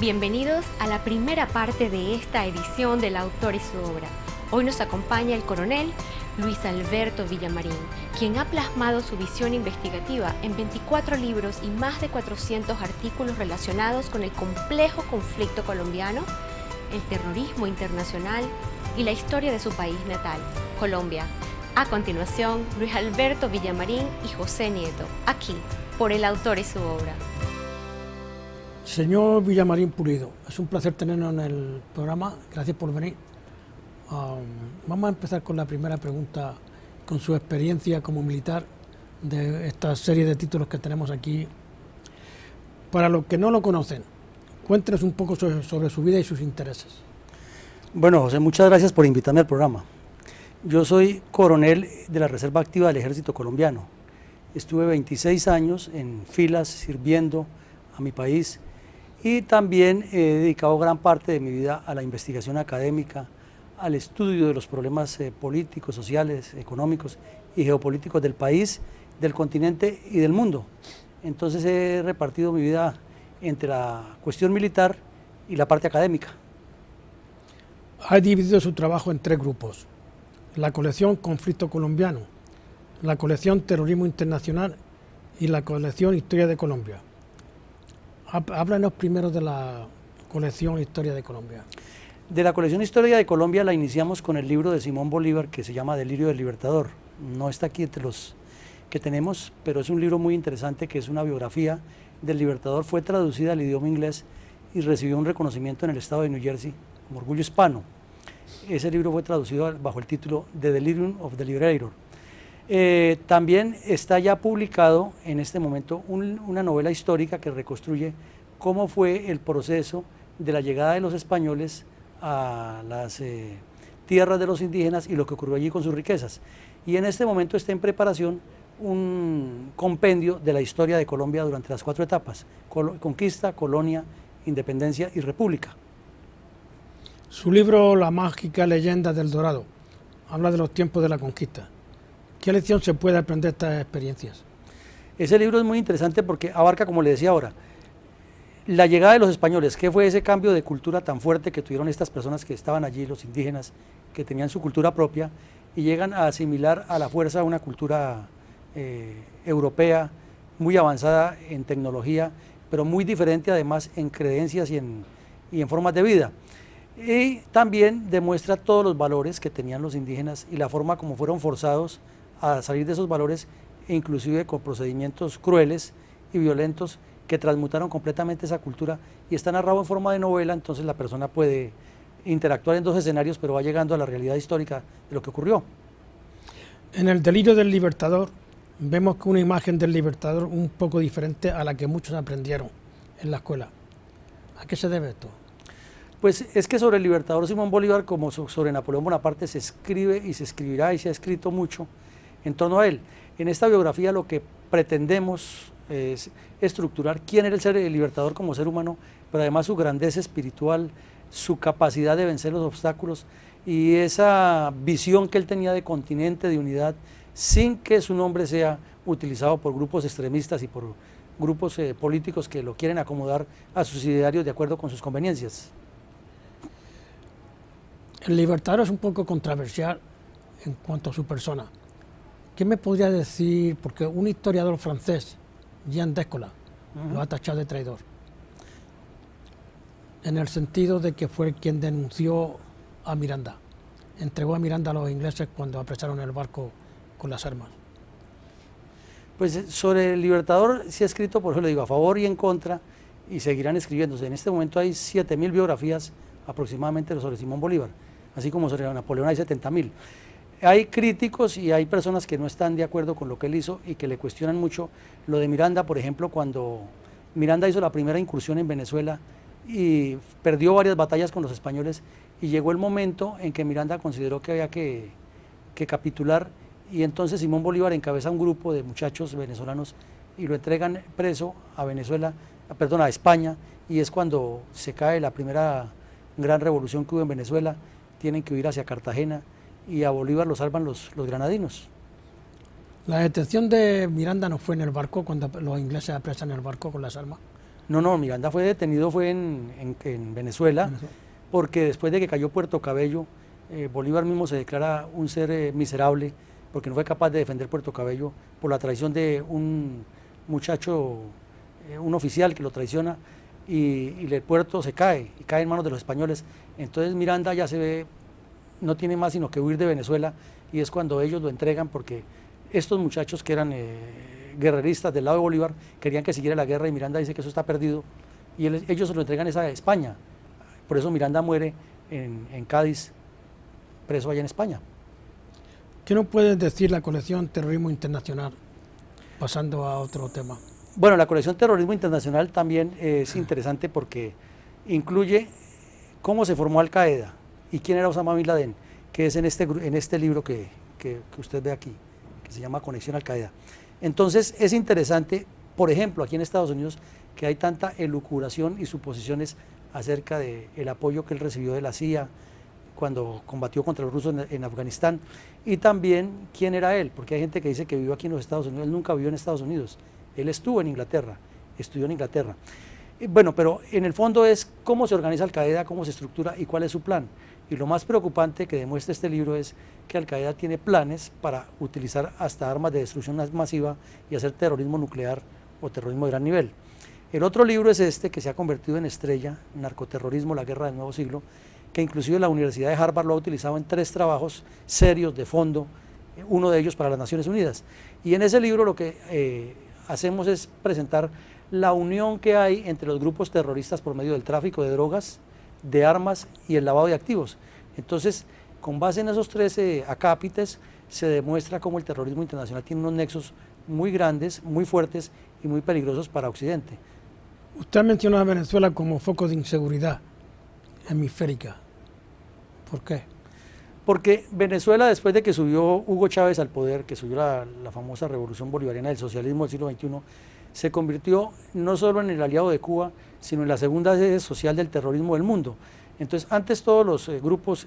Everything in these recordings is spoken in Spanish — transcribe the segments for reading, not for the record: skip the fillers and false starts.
Bienvenidos a la primera parte de esta edición del autor y su obra. Hoy nos acompaña el coronel Luis Alberto Villamarín, quien ha plasmado su visión investigativa en 24 libros y más de 400 artículos relacionados con el complejo conflicto colombiano, el terrorismo internacional y la historia de su país natal, Colombia. A continuación, Luis Alberto Villamarín y José Nieto, aquí, por el autor y su obra. Señor Villamarín Pulido, es un placer tenernos en el programa, gracias por venir. Vamos a empezar con la primera pregunta, con su experiencia como militar de esta serie de títulos que tenemos aquí. Para los que no lo conocen, cuéntenos un poco sobre su vida y sus intereses. Bueno, José, muchas gracias por invitarme al programa. Yo soy coronel de la Reserva Activa del Ejército Colombiano. Estuve 26 años en filas sirviendo a mi país y también he dedicado gran parte de mi vida a la investigación académica, al estudio de los problemas políticos, sociales, económicos y geopolíticos del país, del continente y del mundo. Entonces he repartido mi vida entre la cuestión militar y la parte académica. Ha dividido su trabajo en tres grupos: la colección Conflicto Colombiano, la colección Terrorismo Internacional y la colección Historia de Colombia. Háblanos primero de la colección Historia de Colombia. De la colección Historia de Colombia la iniciamos con el libro de Simón Bolívar que se llama Delirio del Libertador. No está aquí entre los que tenemos, pero es un libro muy interesante que es una biografía del Libertador. Fue traducida al idioma inglés y recibió un reconocimiento en el estado de New Jersey como orgullo hispano. Ese libro fue traducido bajo el título The Delirium of the Liberator. También está ya publicado en este momento una novela histórica que reconstruye cómo fue el proceso de la llegada de los españoles a las tierras de los indígenas y lo que ocurrió allí con sus riquezas. Y en este momento está en preparación un compendio de la historia de Colombia durante las 4 etapas: conquista, colonia, independencia y república. Su libro La mágica leyenda del Dorado habla de los tiempos de la conquista. ¿Qué lección se puede aprender de estas experiencias? Ese libro es muy interesante porque abarca, como le decía ahora, la llegada de los españoles. ¿Qué fue ese cambio de cultura tan fuerte que tuvieron estas personas que estaban allí, los indígenas, que tenían su cultura propia y llegan a asimilar a la fuerza una cultura europea muy avanzada en tecnología, pero muy diferente además en creencias y en formas de vida? Y también demuestra todos los valores que tenían los indígenas y la forma como fueron forzados a salir de esos valores, e inclusive con procedimientos crueles y violentos que transmutaron completamente esa cultura, y está narrado en forma de novela. Entonces la persona puede interactuar en dos escenarios, pero va llegando a la realidad histórica de lo que ocurrió. En el Delirio del Libertador vemos que una imagen del Libertador un poco diferente a la que muchos aprendieron en la escuela. ¿A qué se debe esto? Pues es que sobre el Libertador Simón Bolívar, como sobre Napoleón Bonaparte, se escribe y se escribirá y se ha escrito mucho en torno a él. En esta biografía lo que pretendemos es estructurar quién era el Libertador como ser humano, pero además su grandeza espiritual, su capacidad de vencer los obstáculos y esa visión que él tenía de continente, de unidad, sin que su nombre sea utilizado por grupos extremistas y por grupos políticos que lo quieren acomodar a sus idearios de acuerdo con sus conveniencias. El Libertador es un poco controversial en cuanto a su persona. ¿Qué me podría decir? Porque un historiador francés, Jean Descola, lo ha tachado de traidor, en el sentido de que fue quien denunció a Miranda, entregó a Miranda a los ingleses cuando apresaron el barco con las armas. Pues sobre el Libertador se ha escrito, por ejemplo, digo, a favor y en contra, y seguirán escribiéndose. En este momento hay 7.000 biografías aproximadamente sobre Simón Bolívar, así como sobre Napoleón hay 70.000. Hay críticos y hay personas que no están de acuerdo con lo que él hizo y que le cuestionan mucho lo de Miranda, por ejemplo, cuando Miranda hizo la primera incursión en Venezuela y perdió varias batallas con los españoles, y llegó el momento en que Miranda consideró que había que capitular, y entonces Simón Bolívar encabeza un grupo de muchachos venezolanos y lo entregan preso a Venezuela, perdón, a España, y es cuando se cae la primera gran revolución que hubo en Venezuela. Tienen que huir hacia Cartagena y a Bolívar lo salvan los granadinos. La detención de Miranda no fue en el barco, cuando los ingleses apresan el barco con las armas. No, Miranda fue detenido en Venezuela, porque después de que cayó Puerto Cabello, Bolívar mismo se declara un ser miserable, porque no fue capaz de defender Puerto Cabello por la traición de un muchacho, un oficial que lo traiciona, y el puerto se cae, y cae en manos de los españoles. Entonces Miranda ya se ve, no tiene más sino que huir de Venezuela, y es cuando ellos lo entregan, porque estos muchachos que eran guerreristas del lado de Bolívar querían que siguiera la guerra, y Miranda dice que eso está perdido, y ellos se lo entregan a España. Por eso Miranda muere en Cádiz, preso allá en España. ¿Qué nos puedes decir la colección Terrorismo Internacional? Pasando a otro tema. Bueno, la colección Terrorismo Internacional también es interesante porque incluye cómo se formó Al Qaeda y quién era Osama Bin Laden, que es en este libro que usted ve aquí, que se llama Conexión Al Qaeda. Entonces es interesante, por ejemplo, aquí en Estados Unidos, que hay tanta elucubración y suposiciones acerca del apoyo que él recibió de la CIA cuando combatió contra los rusos en Afganistán, y también quién era él, porque hay gente que dice que vivió aquí en los Estados Unidos. Él nunca vivió en Estados Unidos, él estuvo en Inglaterra, estudió en Inglaterra. Bueno, pero en el fondo es cómo se organiza Al Qaeda, cómo se estructura y cuál es su plan. Y lo más preocupante que demuestra este libro es que Al Qaeda tiene planes para utilizar hasta armas de destrucción masiva y hacer terrorismo nuclear o terrorismo de gran nivel. El otro libro es este, que se ha convertido en estrella, Narcoterrorismo, la guerra del nuevo siglo, que inclusive la Universidad de Harvard lo ha utilizado en 3 trabajos serios de fondo, uno de ellos para las Naciones Unidas. Y en ese libro lo que hacemos es presentar la unión que hay entre los grupos terroristas por medio del tráfico de drogas, de armas y el lavado de activos. Entonces, con base en esos 13 acápites, se demuestra cómo el terrorismo internacional tiene unos nexos muy grandes, muy fuertes y muy peligrosos para Occidente. Usted mencionó a Venezuela como foco de inseguridad hemisférica. ¿Por qué? Porque Venezuela, después de que subió Hugo Chávez al poder, que subió la famosa revolución bolivariana del socialismo del siglo XXI, se convirtió no solo en el aliado de Cuba, sino en la segunda sede social del terrorismo del mundo. Entonces, antes todos los grupos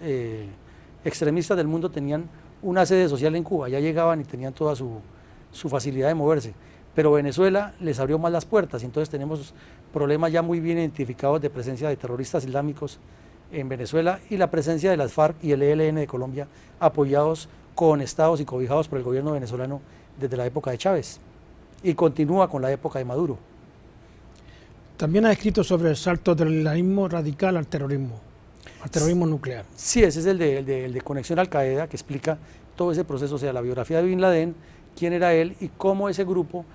extremistas del mundo tenían una sede social en Cuba, ya llegaban y tenían toda su facilidad de moverse, pero Venezuela les abrió más las puertas, y entonces tenemos problemas ya muy bien identificados de presencia de terroristas islámicos en Venezuela, y la presencia de las FARC y el ELN de Colombia, apoyados, conestados y cobijados por el gobierno venezolano desde la época de Chávez, y continúa con la época de Maduro. También ha escrito sobre el salto del islamismo radical al terrorismo nuclear. Sí, ese es el de Conexión Al Qaeda, que explica todo ese proceso, o sea, la biografía de Bin Laden, quién era él y cómo ese grupo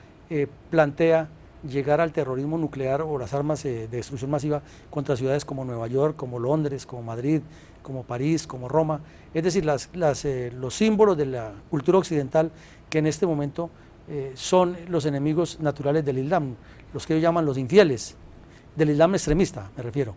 plantea llegar al terrorismo nuclear o las armas de destrucción masiva contra ciudades como Nueva York, como Londres, como Madrid, como París, como Roma. Es decir, los símbolos de la cultura occidental que en este momento son los enemigos naturales del Islam, los que ellos llaman los infieles, del Islam extremista, me refiero.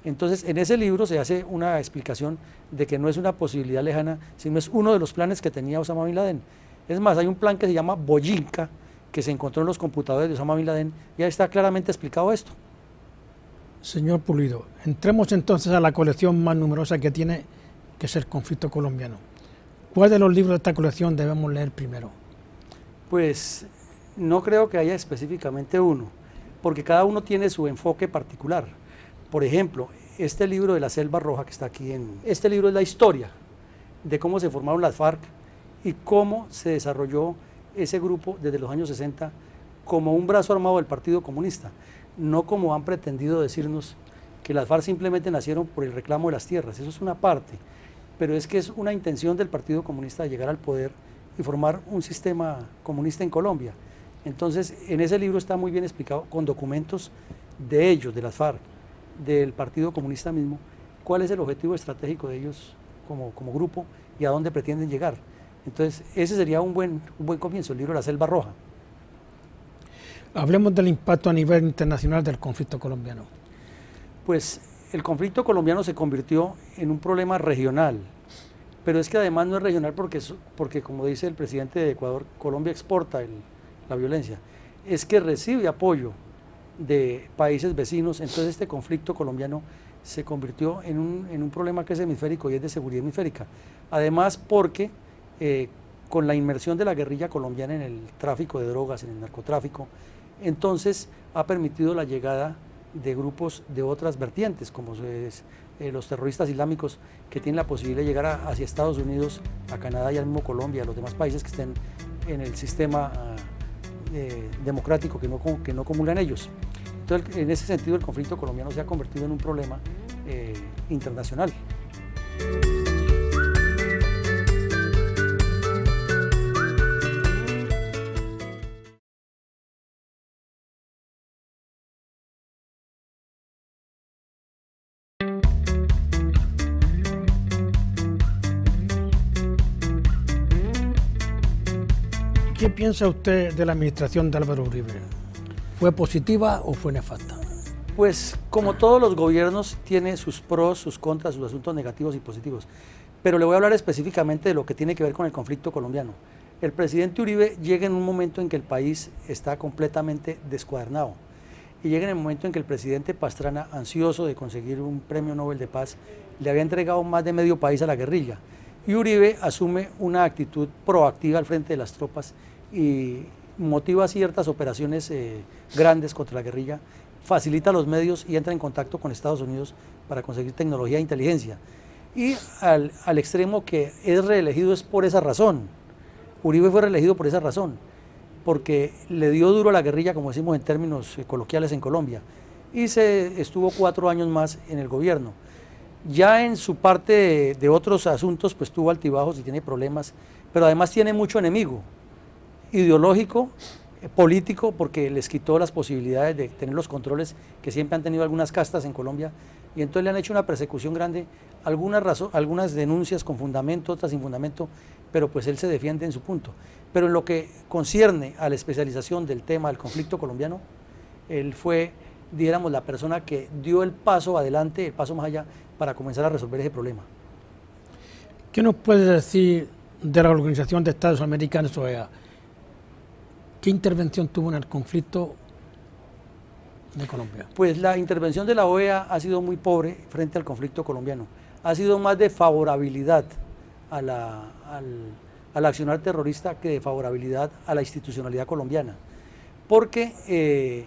Entonces, en ese libro se hace una explicación de que no es una posibilidad lejana, sino es uno de los planes que tenía Osama Bin Laden. Es más, hay un plan que se llama Boyinka, que se encontró en los computadores de Osama Bin Laden, y ahí está claramente explicado esto. Señor Pulido, entremos entonces a la colección más numerosa que tiene, que es el conflicto colombiano. ¿Cuál de los libros de esta colección debemos leer primero? Pues no creo que haya específicamente uno, porque cada uno tiene su enfoque particular. Por ejemplo, este libro de la Selva Roja que está aquí, este libro es la historia de cómo se formaron las FARC y cómo se desarrolló ese grupo desde los años 60 como un brazo armado del Partido Comunista, no como han pretendido decirnos que las FARC simplemente nacieron por el reclamo de las tierras. Eso es una parte, pero es que es una intención del Partido Comunista de llegar al poder y formar un sistema comunista en Colombia. Entonces, en ese libro está muy bien explicado, con documentos de ellos, de las FARC, del Partido Comunista mismo, cuál es el objetivo estratégico de ellos como grupo y a dónde pretenden llegar. Entonces, ese sería un buen comienzo, el libro de la Selva Roja. Hablemos del impacto a nivel internacional del conflicto colombiano. Pues el conflicto colombiano se convirtió en un problema regional, pero es que además no es regional porque como dice el presidente de Ecuador, Colombia exporta la violencia, es que recibe apoyo de países vecinos. Entonces este conflicto colombiano se convirtió en un problema que es hemisférico y es de seguridad hemisférica. Además porque con la inmersión de la guerrilla colombiana en el tráfico de drogas, en el narcotráfico, entonces ha permitido la llegada de grupos de otras vertientes, como los terroristas islámicos, que tienen la posibilidad de llegar hacia Estados Unidos, a Canadá y al mismo Colombia, a los demás países que estén en el sistema democrático que no comulgan ellos. Entonces, en ese sentido, el conflicto colombiano se ha convertido en un problema internacional. ¿Qué piensa usted de la administración de Álvaro Uribe? ¿Fue positiva o fue nefasta? Pues como todos los gobiernos tiene sus pros, sus contras, sus asuntos negativos y positivos. Pero le voy a hablar específicamente de lo que tiene que ver con el conflicto colombiano. El presidente Uribe llega en un momento en que el país está completamente descuadernado. Y llega en el momento en que el presidente Pastrana, ansioso de conseguir un premio Nobel de Paz, le había entregado más de medio país a la guerrilla. Y Uribe asume una actitud proactiva al frente de las tropas y motiva ciertas operaciones grandes contra la guerrilla, facilita los medios y entra en contacto con Estados Unidos para conseguir tecnología e inteligencia. Y al extremo que es reelegido es por esa razón. Uribe fue reelegido por esa razón, porque le dio duro a la guerrilla, como decimos en términos coloquiales en Colombia, y se estuvo 4 años más en el gobierno. Ya en su parte de otros asuntos, pues tuvo altibajos y tiene problemas, pero además tiene mucho enemigo ideológico, político, porque les quitó las posibilidades de tener los controles que siempre han tenido algunas castas en Colombia, y entonces le han hecho una persecución grande, algunas denuncias con fundamento, otras sin fundamento, pero pues él se defiende en su punto. Pero en lo que concierne a la especialización del tema del conflicto colombiano, él fue, diéramos, la persona que dio el paso adelante, el paso más allá, para comenzar a resolver ese problema. ¿Qué nos puede decir de la Organización de Estados Americanos, OEA? ¿Qué intervención tuvo en el conflicto de Colombia? Pues la intervención de la OEA ha sido muy pobre frente al conflicto colombiano. Ha sido más de favorabilidad al accionar terrorista que de favorabilidad a la institucionalidad colombiana. Porque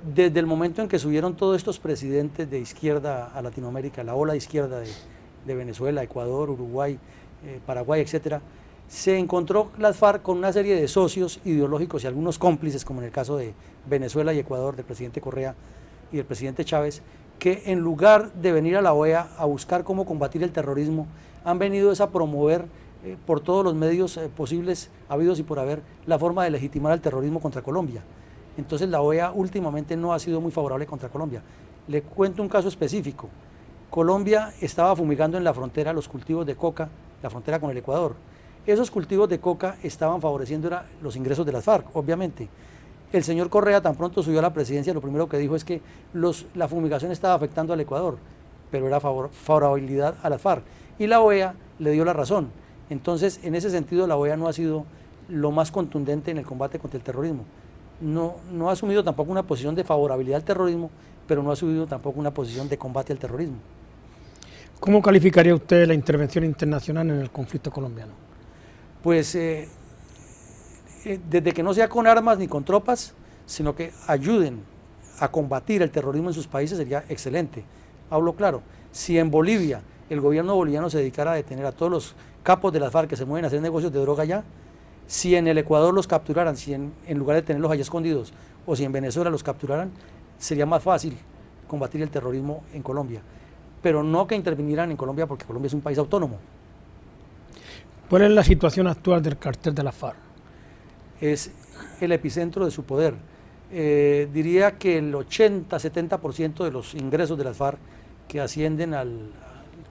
desde el momento en que subieron todos estos presidentes de izquierda a Latinoamérica, la ola de izquierda de Venezuela, Ecuador, Uruguay, Paraguay, etcétera, se encontró las FARC con una serie de socios ideológicos y algunos cómplices, como en el caso de Venezuela y Ecuador, del presidente Correa y del presidente Chávez, que en lugar de venir a la OEA a buscar cómo combatir el terrorismo, han venido a promover por todos los medios posibles, habidos y por haber, la forma de legitimar el terrorismo contra Colombia. Entonces la OEA últimamente no ha sido muy favorable contra Colombia. Le cuento un caso específico. Colombia estaba fumigando en la frontera los cultivos de coca, la frontera con el Ecuador. Esos cultivos de coca estaban favoreciendo los ingresos de las FARC, obviamente. El señor Correa, tan pronto subió a la presidencia, lo primero que dijo es que la fumigación estaba afectando al Ecuador, pero era favorabilidad a las FARC. Y la OEA le dio la razón. Entonces, en ese sentido, la OEA no ha sido lo más contundente en el combate contra el terrorismo. No ha asumido tampoco una posición de favorabilidad al terrorismo, pero no ha asumido tampoco una posición de combate al terrorismo. ¿Cómo calificaría usted la intervención internacional en el conflicto colombiano? Pues desde que no sea con armas ni con tropas, sino que ayuden a combatir el terrorismo en sus países sería excelente. Hablo claro, si en Bolivia el gobierno boliviano se dedicara a detener a todos los capos de las FARC que se mueven a hacer negocios de droga allá, si en el Ecuador los capturaran, si en lugar de tenerlos allá escondidos, o si en Venezuela los capturaran, sería más fácil combatir el terrorismo en Colombia, pero no que intervinieran en Colombia, porque Colombia es un país autónomo. ¿Cuál es la situación actual del cartel de la FARC? Es el epicentro de su poder. Diría que el 80-70% de los ingresos de las FARC, que ascienden a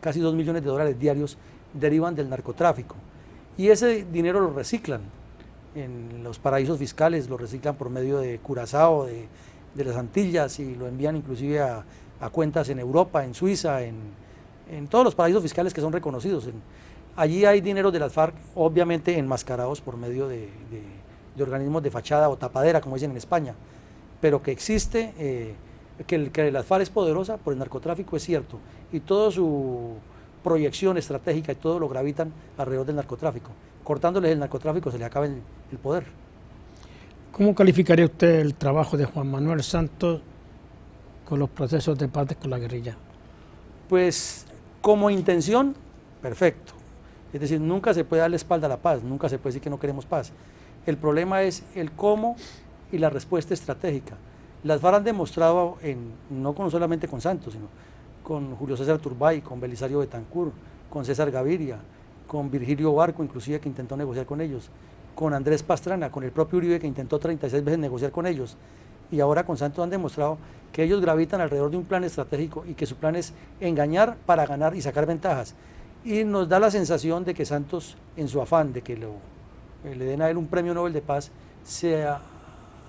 casi 2 millones de dólares diarios, derivan del narcotráfico. Y ese dinero lo reciclan en los paraísos fiscales, lo reciclan por medio de Curazao, de las Antillas, y lo envían inclusive a cuentas en Europa, en Suiza, en todos los paraísos fiscales que son reconocidos. Allí hay dinero de las FARC, obviamente enmascarados por medio de organismos de fachada o tapadera, como dicen en España, pero que existe, que la FARC es poderosa por el narcotráfico, es cierto, y toda su proyección estratégica y todo lo gravitan alrededor del narcotráfico. Cortándoles el narcotráfico se les acaba el poder. ¿Cómo calificaría usted el trabajo de Juan Manuel Santos con los procesos de paz con la guerrilla? Pues como intención, perfecto. Es decir, nunca se puede dar la espalda a la paz, nunca se puede decir que no queremos paz. El problema es el cómo y la respuesta estratégica. Las FARC han demostrado, no solamente con Santos, sino con Julio César Turbay, con Belisario Betancur, con César Gaviria, con Virgilio Barco, inclusive, que intentó negociar con ellos, con Andrés Pastrana, con el propio Uribe, que intentó 36 veces negociar con ellos, y ahora con Santos han demostrado que ellos gravitan alrededor de un plan estratégico y que su plan es engañar para ganar y sacar ventajas. Y nos da la sensación de que Santos, en su afán de que le den a él un premio Nobel de Paz, se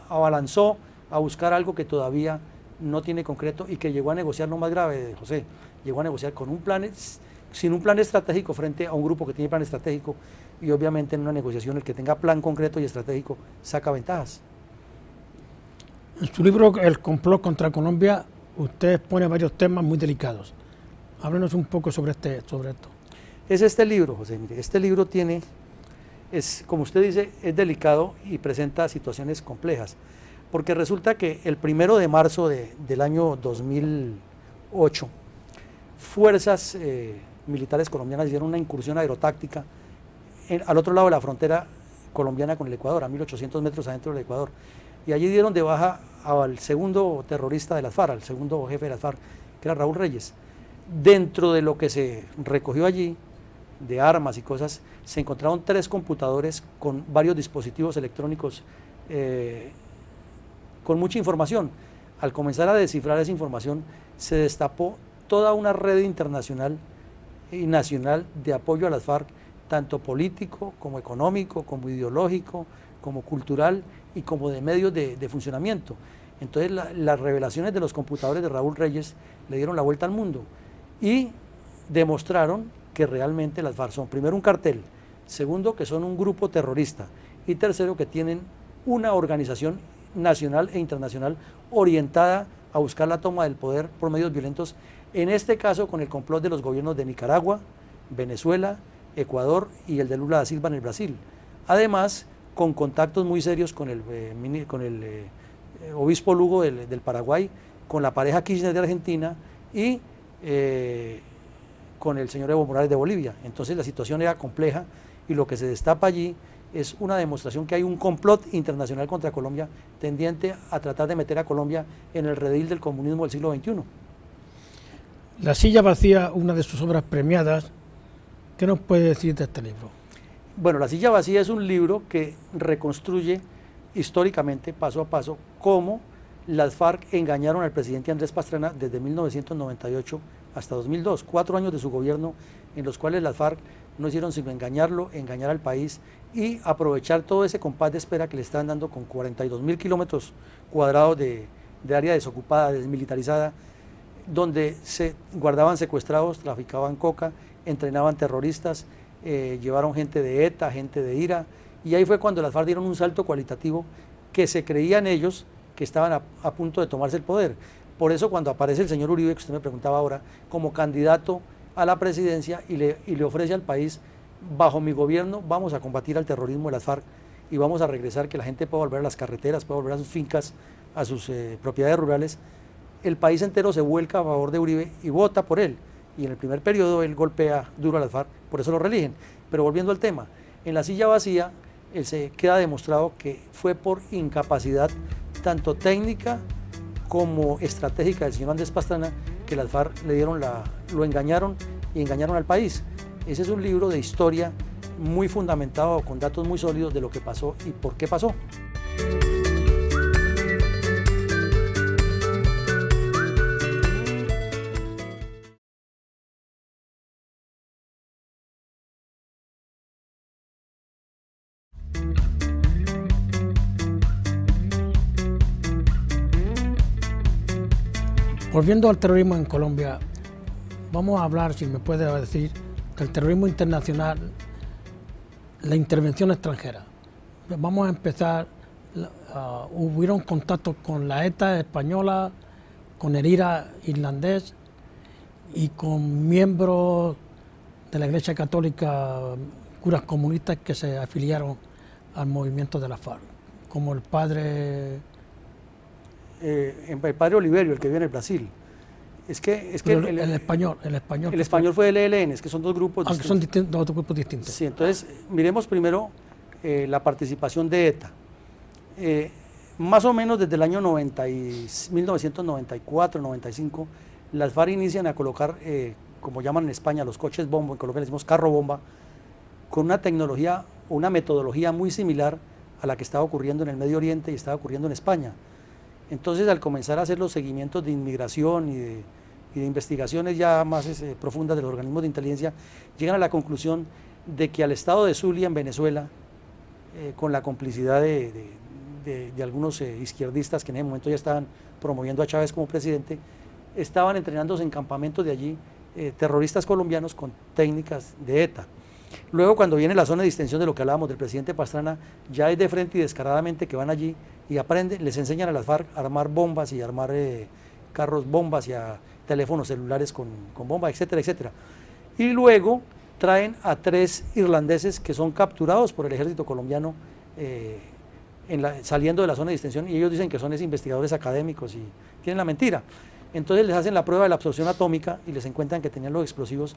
abalanzó a buscar algo que todavía no tiene concreto y que llegó a negociar lo más grave, José, llegó a negociar con sin un plan estratégico frente a un grupo que tiene plan estratégico, y obviamente en una negociación el que tenga plan concreto y estratégico saca ventajas. En su libro El complot contra Colombia, usted expone varios temas muy delicados. Háblenos un poco sobre esto. Es este libro, José, mire, este libro como usted dice, es delicado y presenta situaciones complejas, porque resulta que el 1 de marzo del año 2008, fuerzas militares colombianas hicieron una incursión aerotáctica al otro lado de la frontera colombiana con el Ecuador, a 1800 metros adentro del Ecuador, y allí dieron de baja al segundo terrorista de las FARC, al segundo jefe de las FARC, que era Raúl Reyes. Dentro de lo que se recogió allí, de armas y cosas, se encontraron 3 computadores con varios dispositivos electrónicos con mucha información. Al comenzar a descifrar esa información, se destapó toda una red internacional y nacional de apoyo a las FARC, tanto político, como económico, como ideológico, como cultural y como de medios de funcionamiento. Entonces las revelaciones de los computadores de Raúl Reyes le dieron la vuelta al mundo y demostraron que realmente las FARC son, primero, un cartel, segundo, que son un grupo terrorista, y tercero, que tienen una organización nacional e internacional orientada a buscar la toma del poder por medios violentos, en este caso con el complot de los gobiernos de Nicaragua, Venezuela, Ecuador y el de Lula da Silva en el Brasil. Además, con contactos muy serios con el obispo Lugo del Paraguay, con la pareja Kirchner de Argentina y con el señor Evo Morales de Bolivia. Entonces la situación era compleja y lo que se destapa allí es una demostración que hay un complot internacional contra Colombia tendiente a tratar de meter a Colombia en el redil del comunismo del siglo XXI. La silla vacía, una de sus obras premiadas, ¿qué nos puede decir de este libro? Bueno, La silla vacía es un libro que reconstruye históricamente, paso a paso, cómo las FARC engañaron al presidente Andrés Pastrana desde 1998 hasta 2002, 4 años de su gobierno en los cuales las FARC no hicieron sino engañarlo, engañar al país y aprovechar todo ese compás de espera que le están dando con 42.000 kilómetros cuadrados de área desocupada, desmilitarizada, donde se guardaban secuestrados, traficaban coca, entrenaban terroristas, llevaron gente de ETA, gente de IRA, y ahí fue cuando las FARC dieron un salto cualitativo que se creían ellos que estaban a punto de tomarse el poder. Por eso cuando aparece el señor Uribe, que usted me preguntaba ahora, como candidato a la presidencia y le ofrece al país, bajo mi gobierno vamos a combatir al terrorismo de las FARC y vamos a regresar, que la gente pueda volver a las carreteras, pueda volver a sus fincas, a sus propiedades rurales, el país entero se vuelca a favor de Uribe y vota por él. Y en el primer periodo él golpea duro a las FARC, por eso lo reeligen. Pero volviendo al tema, en la silla vacía se queda demostrado que fue por incapacidad tanto técnica como estratégica del señor Andrés Pastrana, que las FARC lo engañaron y engañaron al país. Ese es un libro de historia muy fundamentado, con datos muy sólidos de lo que pasó y por qué pasó. Volviendo al terrorismo en Colombia, vamos a hablar, si me puede decir, del terrorismo internacional, la intervención extranjera. Vamos a empezar, hubieron contactos con la ETA española, con el IRA irlandés y con miembros de la Iglesia Católica, curas comunistas que se afiliaron al movimiento de la FARC. como el padre... el padre Oliverio, el que vive en el Brasil. Es que el español. El español fue el ELN, es que son dos grupos distintos. Aunque son dos grupos distintos. Sí, entonces miremos primero la participación de ETA. Más o menos desde el año 1994-95, las FARC inician a colocar, como llaman en España, los coches bomba, en Colombia le decimos carro bomba, con una tecnología, una metodología muy similar a la que estaba ocurriendo en el Medio Oriente y estaba ocurriendo en España. Entonces, al comenzar a hacer los seguimientos de inmigración y de investigaciones ya más profundas de los organismos de inteligencia, llegan a la conclusión de que al estado de Zulia, en Venezuela, con la complicidad de algunos izquierdistas que en ese momento ya estaban promoviendo a Chávez como presidente, estaban entrenándose en campamentos de allí terroristas colombianos con técnicas de ETA. Luego, cuando viene la zona de distensión de lo que hablábamos del presidente Pastrana, ya es de frente y descaradamente que van allí y aprenden, les enseñan a las FARC a armar bombas y a armar carros bombas y a teléfonos celulares con bombas, etcétera, etcétera. Y luego traen a 3 irlandeses que son capturados por el ejército colombiano saliendo de la zona de distensión, y ellos dicen que son investigadores académicos y tienen la mentira. Entonces les hacen la prueba de la absorción atómica y les encuentran que tenían los explosivos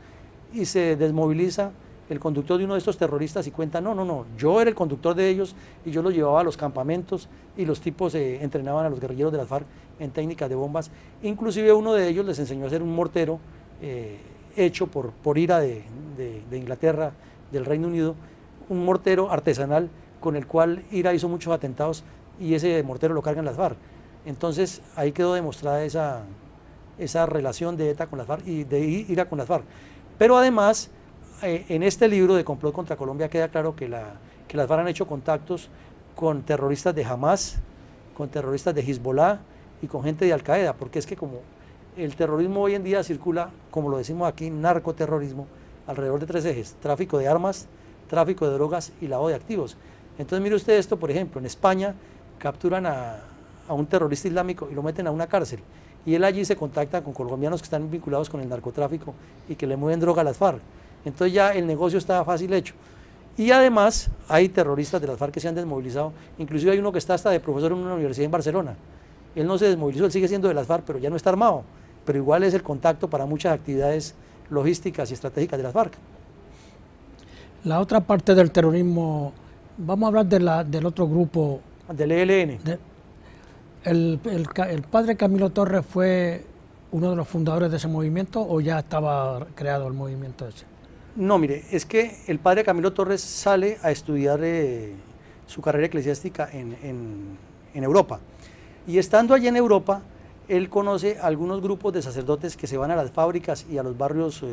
y se desmoviliza el conductor de uno de estos terroristas y cuenta, no, yo era el conductor de ellos y yo los llevaba a los campamentos y los tipos entrenaban a los guerrilleros de las FARC en técnicas de bombas. Inclusive uno de ellos les enseñó a hacer un mortero hecho por IRA de Inglaterra, del Reino Unido, un mortero artesanal con el cual IRA hizo muchos atentados y ese mortero lo cargan las FARC. Entonces ahí quedó demostrada esa relación de ETA con las FARC y de IRA con las FARC. Pero además, en este libro de Complot contra Colombia queda claro que las FARC han hecho contactos con terroristas de Hamas, con terroristas de Hezbollah y con gente de Al Qaeda, porque es que como el terrorismo hoy en día circula, como lo decimos aquí, narcoterrorismo, alrededor de 3 ejes: tráfico de armas, tráfico de drogas y lavado de activos. Entonces mire usted esto, por ejemplo, en España capturan a un terrorista islámico y lo meten a una cárcel, y él allí se contacta con colombianos que están vinculados con el narcotráfico y que le mueven droga a las FARC. Entonces ya el negocio está fácil hecho. Y además hay terroristas de las FARC que se han desmovilizado, inclusive hay uno que está hasta de profesor en una universidad en Barcelona. Él no se desmovilizó, él sigue siendo de las FARC, pero ya no está armado, pero igual es el contacto para muchas actividades logísticas y estratégicas de las FARC. La otra parte del terrorismo, vamos a hablar del otro grupo. Del ELN. ¿El padre Camilo Torres fue uno de los fundadores de ese movimiento o ya estaba creado el movimiento ese? No, mire, es que el padre Camilo Torres sale a estudiar su carrera eclesiástica en Europa. Y estando allí en Europa, él conoce algunos grupos de sacerdotes que se van a las fábricas y a los barrios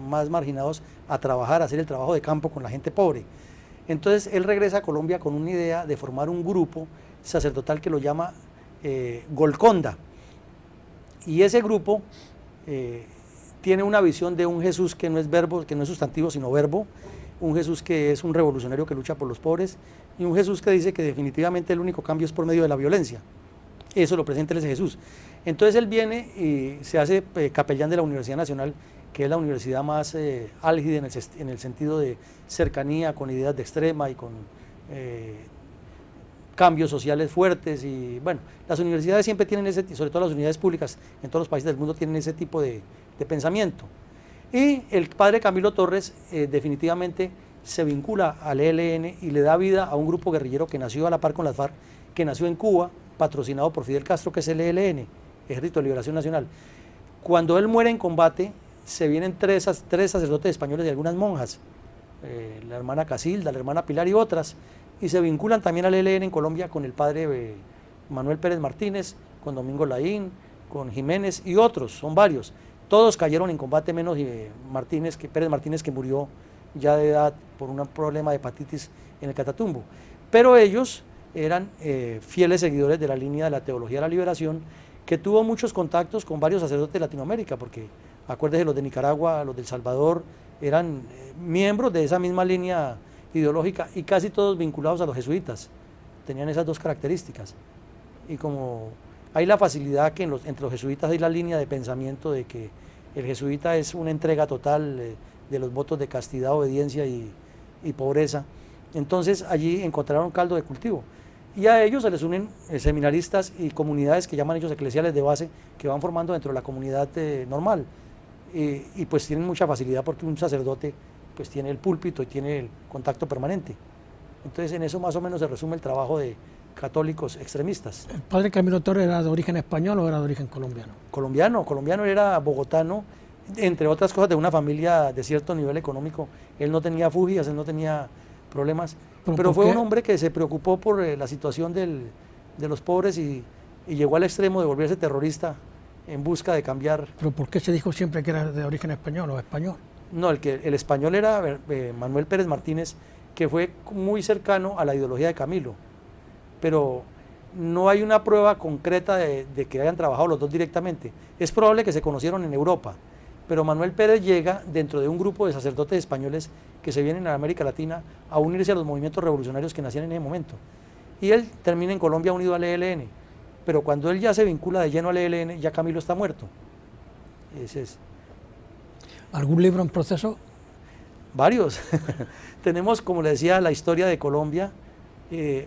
más marginados a trabajar, a hacer el trabajo de campo con la gente pobre. Entonces él regresa a Colombia con una idea de formar un grupo sacerdotal que lo llama Golconda. Y ese grupo tiene una visión de un Jesús que no es verbo, que no es sustantivo sino verbo, un Jesús que es un revolucionario que lucha por los pobres, y un Jesús que dice que definitivamente el único cambio es por medio de la violencia. Eso lo presenta ese Jesús. Entonces él viene y se hace capellán de la Universidad Nacional, que es la universidad más álgida en el sentido de cercanía, con ideas de extrema y con cambios sociales fuertes. Y bueno, las universidades siempre tienen ese, sobre todo las universidades públicas en todos los países del mundo tienen ese tipo de pensamiento. Y el padre Camilo Torres definitivamente se vincula al ELN y le da vida a un grupo guerrillero que nació a la par con las FARC, que nació en Cuba, patrocinado por Fidel Castro, que es el ELN, Ejército de Liberación Nacional. Cuando él muere en combate, se vienen tres sacerdotes españoles y algunas monjas, la hermana Casilda, la hermana Pilar y otras, y se vinculan también al ELN en Colombia con el padre Manuel Pérez Martínez, con Domingo Laín, con Jiménez y otros, son varios. Todos cayeron en combate menos Pérez Martínez, que murió ya de edad por un problema de hepatitis en el Catatumbo. Pero ellos eran fieles seguidores de la línea de la teología de la liberación, que tuvo muchos contactos con varios sacerdotes de Latinoamérica, porque acuérdense, los de Nicaragua, los de El Salvador, eran miembros de esa misma línea ideológica y casi todos vinculados a los jesuitas, tenían esas dos características. Y como hay la facilidad que entre los jesuitas hay la línea de pensamiento de que el jesuita es una entrega total de los votos de castidad, obediencia y pobreza, entonces allí encontraron caldo de cultivo. Y a ellos se les unen seminaristas y comunidades que llaman ellos eclesiales de base, que van formando dentro de la comunidad normal. Y pues tienen mucha facilidad porque un sacerdote pues tiene el púlpito y tiene el contacto permanente. Entonces en eso más o menos se resume el trabajo de católicos extremistas. ¿El padre Camilo Torres era de origen español o era de origen colombiano? Colombiano, era bogotano, entre otras cosas de una familia de cierto nivel económico. Él no tenía fugias, él no tenía problemas, pero fue un hombre que se preocupó por la situación de los pobres y llegó al extremo de volverse terrorista en busca de cambiar. ¿Pero por qué se dijo siempre que era de origen español o español? No, el español era Manuel Pérez Martínez, que fue muy cercano a la ideología de Camilo, pero no hay una prueba concreta de que hayan trabajado los dos directamente. Es probable que se conocieron en Europa, pero Manuel Pérez llega dentro de un grupo de sacerdotes españoles que se vienen a América Latina a unirse a los movimientos revolucionarios que nacían en ese momento. Y él termina en Colombia unido al ELN, pero cuando él ya se vincula de lleno al ELN, ya Camilo está muerto. Ese es. ¿Algún libro en proceso? Varios. Tenemos, como le decía, la historia de Colombia.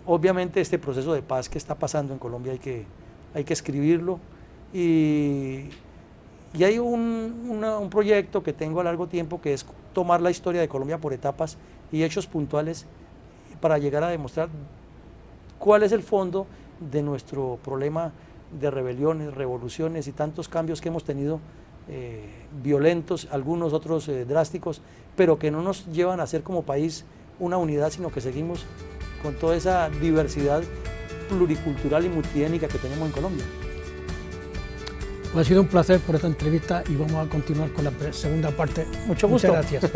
Obviamente este proceso de paz que está pasando en Colombia hay que escribirlo. Y hay un proyecto que tengo a largo tiempo que es tomar la historia de Colombia por etapas y hechos puntuales para llegar a demostrar cuál es el fondo de nuestro problema de rebeliones, revoluciones y tantos cambios que hemos tenido, violentos, algunos otros drásticos, pero que no nos llevan a ser como país una unidad, sino que seguimos con toda esa diversidad pluricultural y multiétnica que tenemos en Colombia. Pues ha sido un placer por esta entrevista y vamos a continuar con la segunda parte. Mucho gusto. Muchas gracias.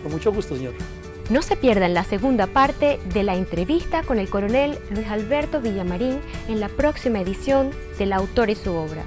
Con mucho gusto, señor. No se pierdan la segunda parte de la entrevista con el coronel Luis Alberto Villamarín en la próxima edición del Autor y su obra.